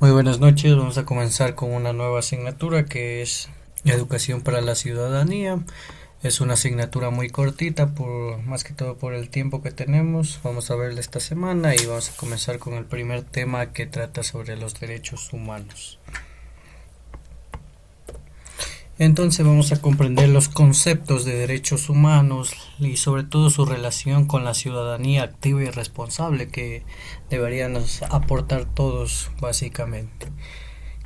Muy buenas noches, vamos a comenzar con una nueva asignatura que es Educación para la Ciudadanía. Es una asignatura muy cortita, más que todo por el tiempo que tenemos. Vamos a verla esta semana y vamos a comenzar con el primer tema que trata sobre los derechos humanos. Entonces vamos a comprender los conceptos de derechos humanos y sobre todo su relación con la ciudadanía activa y responsable que deberíamos aportar todos básicamente.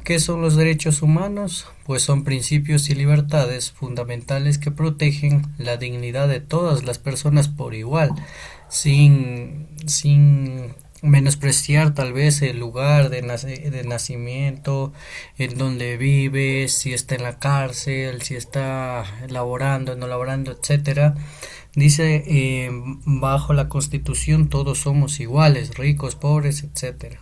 ¿Qué son los derechos humanos? Pues son principios y libertades fundamentales que protegen la dignidad de todas las personas por igual, sin menospreciar tal vez el lugar de nacimiento, en donde vive, si está en la cárcel, si está laborando, no laborando, etcétera. Dice, bajo la Constitución todos somos iguales, ricos, pobres, etcétera.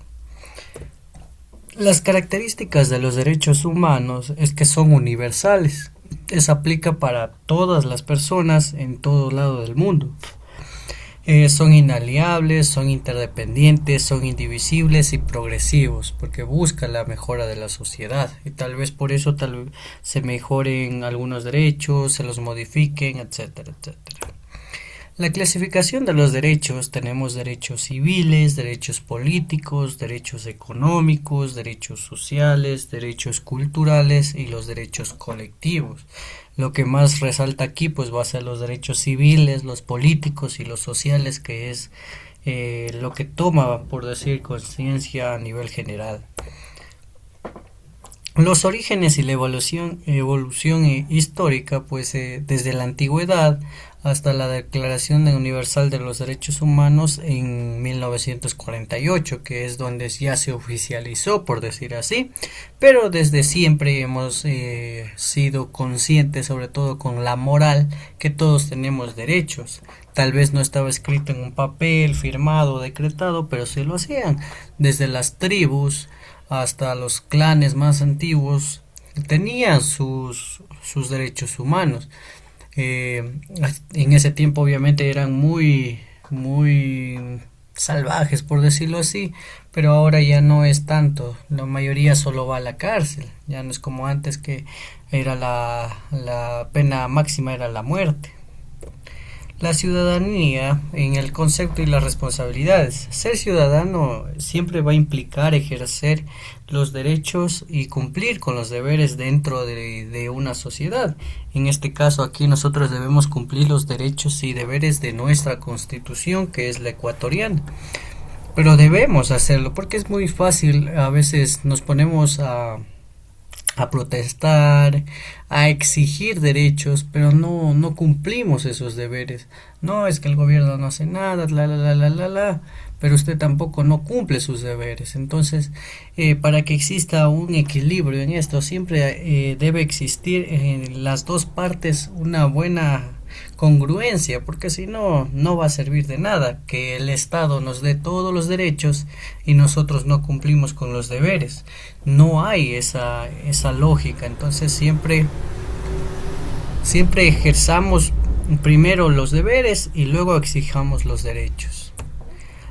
Las características de los derechos humanos es que son universales. Se aplica para todas las personas en todo lado del mundo. Son inalienables, son interdependientes, son indivisibles y progresivos, porque buscan la mejora de la sociedad. Y tal vez por eso se mejoren algunos derechos, se los modifiquen, etcétera, etcétera. La clasificación de los derechos: tenemos derechos civiles, derechos políticos, derechos económicos, derechos sociales, derechos culturales y los derechos colectivos. Lo que más resalta aquí pues va a ser los derechos civiles, los políticos y los sociales, que es lo que toma, por decir, conciencia a nivel general. Los orígenes y la evolución histórica, pues desde la antigüedad hasta la Declaración Universal de los Derechos Humanos en 1948, que es donde ya se oficializó, por decir así, pero desde siempre hemos sido conscientes, sobre todo con la moral, que todos tenemos derechos. Tal vez no estaba escrito en un papel, firmado, decretado, pero se lo hacían. Desde las tribus hasta los clanes más antiguos tenían sus derechos humanos. En ese tiempo obviamente eran muy salvajes, por decirlo así, pero ahora ya no es tanto. La mayoría solo va a la cárcel. Ya no es como antes, que era la pena máxima era la muerte. La ciudadanía en el concepto y las responsabilidades. Ser ciudadano siempre va a implicar ejercer los derechos y cumplir con los deberes dentro de una sociedad. En este caso aquí nosotros debemos cumplir los derechos y deberes de nuestra constitución, que es la ecuatoriana. Pero debemos hacerlo porque es muy fácil, a veces nos ponemos a protestar, a exigir derechos, pero no cumplimos esos deberes. No, es que el gobierno no hace nada, pero usted tampoco no cumple sus deberes. Entonces, para que exista un equilibrio en esto, siempre debe existir en las dos partes una buena congruencia, porque si no, no va a servir de nada que el Estado nos dé todos los derechos y nosotros no cumplimos con los deberes. No hay esa lógica. Entonces siempre ejerzamos primero los deberes y luego exijamos los derechos.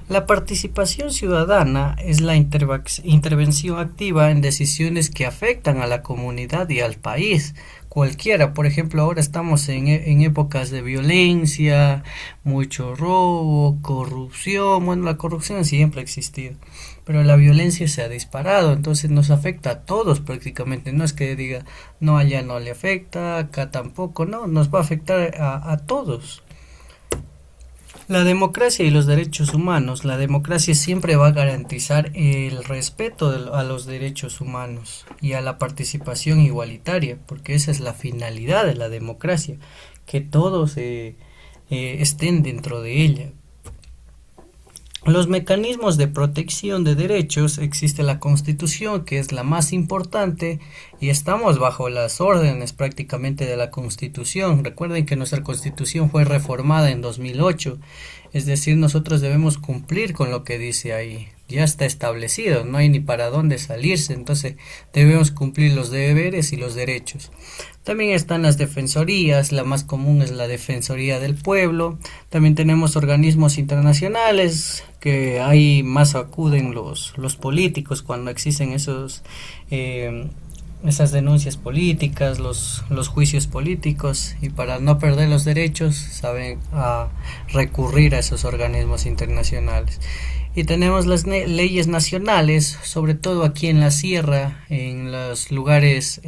La participación ciudadana es la intervención activa en decisiones que afectan a la comunidad y al país. Cualquiera, por ejemplo, ahora estamos en épocas de violencia, mucho robo, corrupción. Bueno, la corrupción siempre ha existido, pero la violencia se ha disparado, entonces nos afecta a todos prácticamente. No es que diga, no, allá no le afecta, acá tampoco, no, nos va a afectar a todos. La democracia y los derechos humanos. La democracia siempre va a garantizar el respeto a los derechos humanos y a la participación igualitaria, porque esa es la finalidad de la democracia, que todos estén dentro de ella. Los mecanismos de protección de derechos: existe la Constitución, que es la más importante, y estamos bajo las órdenes prácticamente de la Constitución. Recuerden que nuestra Constitución fue reformada en 2008, es decir, nosotros debemos cumplir con lo que dice ahí. ya está establecido, no hay ni para dónde salirse, entonces debemos cumplir los deberes y los derechos. También están las defensorías, la más común es la Defensoría del Pueblo. También tenemos organismos internacionales que ahí más acuden los políticos cuando existen esas denuncias políticas, los juicios políticos, y para no perder los derechos saben recurrir a esos organismos internacionales. Y tenemos las leyes nacionales, sobre todo aquí en la sierra, en los lugares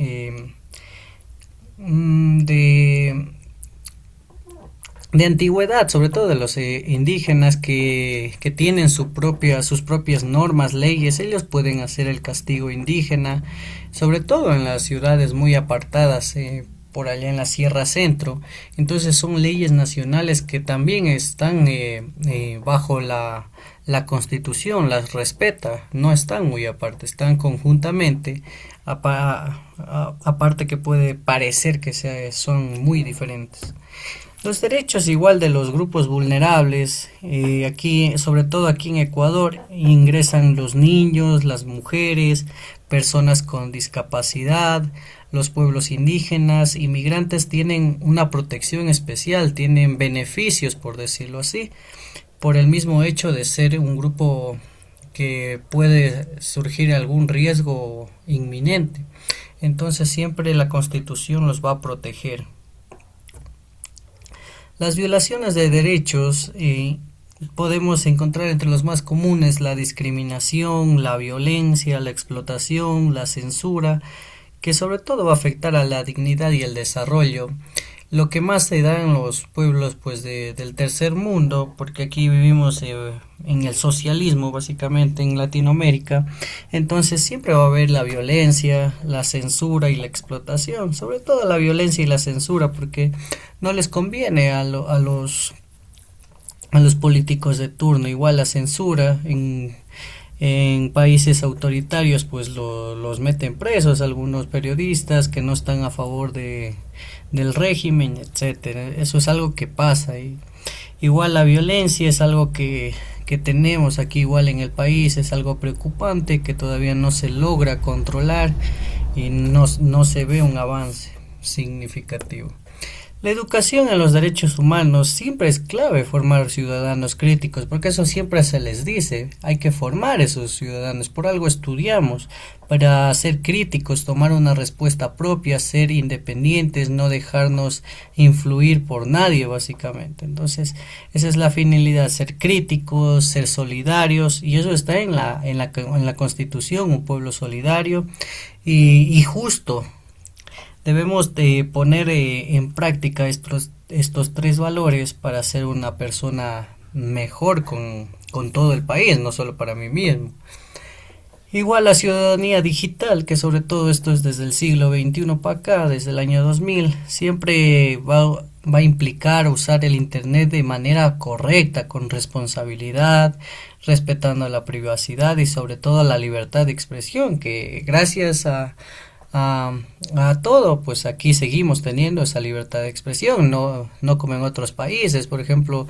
de antigüedad, sobre todo de los indígenas que tienen sus propias normas, leyes. Ellos pueden hacer el castigo indígena, sobre todo en las ciudades muy apartadas, por allá en la Sierra Centro. Entonces son leyes nacionales que también están bajo la Constitución, las respeta, no están muy aparte, están conjuntamente, aparte que puede parecer que son muy diferentes. Los derechos igual de los grupos vulnerables, aquí, sobre todo aquí en Ecuador, ingresan los niños, las mujeres, personas con discapacidad, los pueblos indígenas, inmigrantes tienen una protección especial, tienen beneficios, por decirlo así, por el mismo hecho de ser un grupo que puede surgir algún riesgo inminente. Entonces siempre la Constitución los va a proteger. Las violaciones de derechos podemos encontrar entre los más comunes la discriminación, la violencia, la explotación, la censura, que sobre todo va a afectar a la dignidad y el desarrollo. Lo que más se da en los pueblos del tercer mundo, porque aquí vivimos en el socialismo básicamente en Latinoamérica, entonces siempre va a haber la violencia, la censura y la explotación, sobre todo la violencia y la censura, porque no les conviene a los políticos de turno. Igual la censura en países autoritarios pues los meten presos algunos periodistas que no están a favor del régimen, etcétera. Eso es algo que pasa. Y igual la violencia es algo que tenemos aquí igual en el país, es algo preocupante que todavía no se logra controlar y no se ve un avance significativo. La educación en los derechos humanos siempre es clave, formar ciudadanos críticos, porque eso siempre se les dice, hay que formar esos ciudadanos, por algo estudiamos, para ser críticos, tomar una respuesta propia, ser independientes, no dejarnos influir por nadie básicamente. Entonces esa es la finalidad, ser críticos, ser solidarios, y eso está en la Constitución, un pueblo solidario y justo. Debemos de poner en práctica estos tres valores para ser una persona mejor con todo el país, no solo para mí mismo. Igual la ciudadanía digital, que sobre todo esto es desde el siglo XXI para acá, desde el año 2000, siempre va a implicar usar el Internet de manera correcta, con responsabilidad, respetando la privacidad y sobre todo la libertad de expresión, que gracias a todo, pues aquí seguimos teniendo esa libertad de expresión, no como en otros países. Por ejemplo,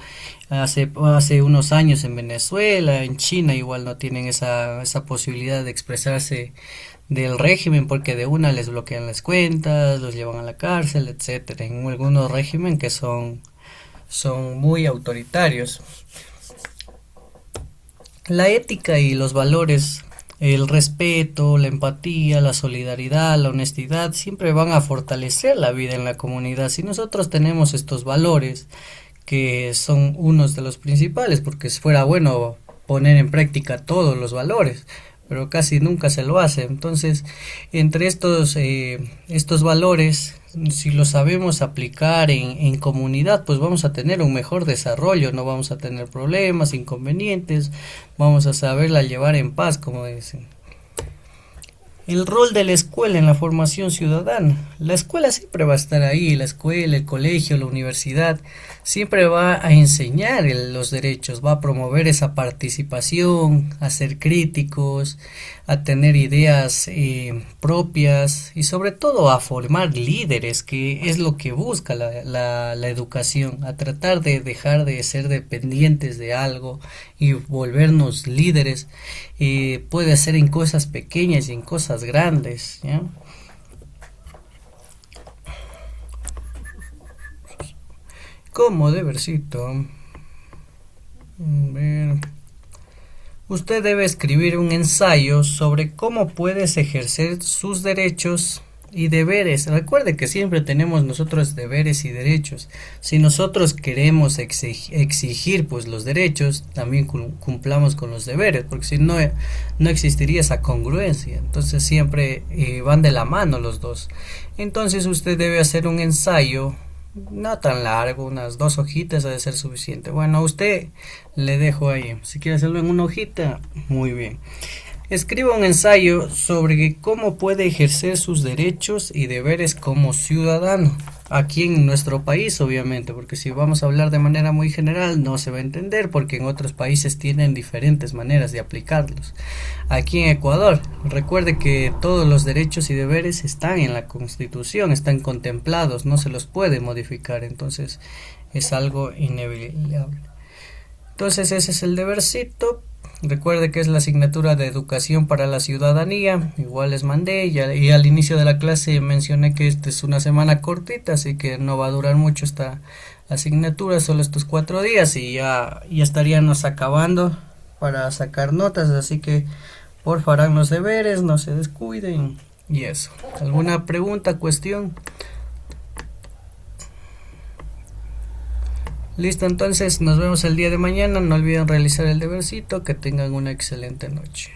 hace unos años en Venezuela, en China igual no tienen esa posibilidad de expresarse del régimen, porque de una les bloquean las cuentas, los llevan a la cárcel, etcétera. En algunos regímenes que son muy autoritarios. La ética y los valores, el respeto, la empatía, la solidaridad, la honestidad, siempre van a fortalecer la vida en la comunidad. Si nosotros tenemos estos valores, que son unos de los principales, porque fuera bueno poner en práctica todos los valores, pero casi nunca se lo hace. Entonces, entre estos valores, si los sabemos aplicar en comunidad, pues vamos a tener un mejor desarrollo, no vamos a tener problemas, inconvenientes, vamos a saberla llevar en paz, como dicen. El rol de la escuela en la formación ciudadana. La escuela siempre va a estar ahí, la escuela, el colegio, la universidad, siempre va a enseñar los derechos, va a promover esa participación, a ser críticos, a tener ideas propias y sobre todo a formar líderes, que es lo que busca la educación, a tratar de dejar de ser dependientes de algo y volvernos líderes. Puede ser en cosas pequeñas y en cosas grandes, ¿ya? Como debercito. Ver. Usted debe escribir un ensayo sobre cómo puedes ejercer sus derechos y deberes. Recuerde que siempre tenemos nosotros deberes y derechos. Si nosotros queremos exigir pues los derechos, también cumplamos con los deberes, porque si no, no existiría esa congruencia. Entonces siempre van de la mano los dos. Entonces usted debe hacer un ensayo no tan largo, unas 2 hojitas ha de ser suficiente. Bueno, a usted le dejo ahí. Si quiere hacerlo en una hojita, muy bien. Escriba un ensayo sobre cómo puede ejercer sus derechos y deberes como ciudadano. Aquí en nuestro país, obviamente, porque si vamos a hablar de manera muy general no se va a entender, porque en otros países tienen diferentes maneras de aplicarlos. Aquí en Ecuador, recuerde que todos los derechos y deberes están en la Constitución, están contemplados, no se los puede modificar, entonces es algo inevitable. Entonces ese es el debercito. Recuerde que es la asignatura de educación para la ciudadanía. Igual les mandé y al inicio de la clase mencioné que esta es una semana cortita, así que no va a durar mucho esta asignatura, solo estos 4 días y ya estaríamos acabando para sacar notas, así que por favor hagan los deberes, no se descuiden y eso. ¿Alguna pregunta, cuestión? Listo, entonces nos vemos el día de mañana. No olviden realizar el debercito. Que tengan una excelente noche.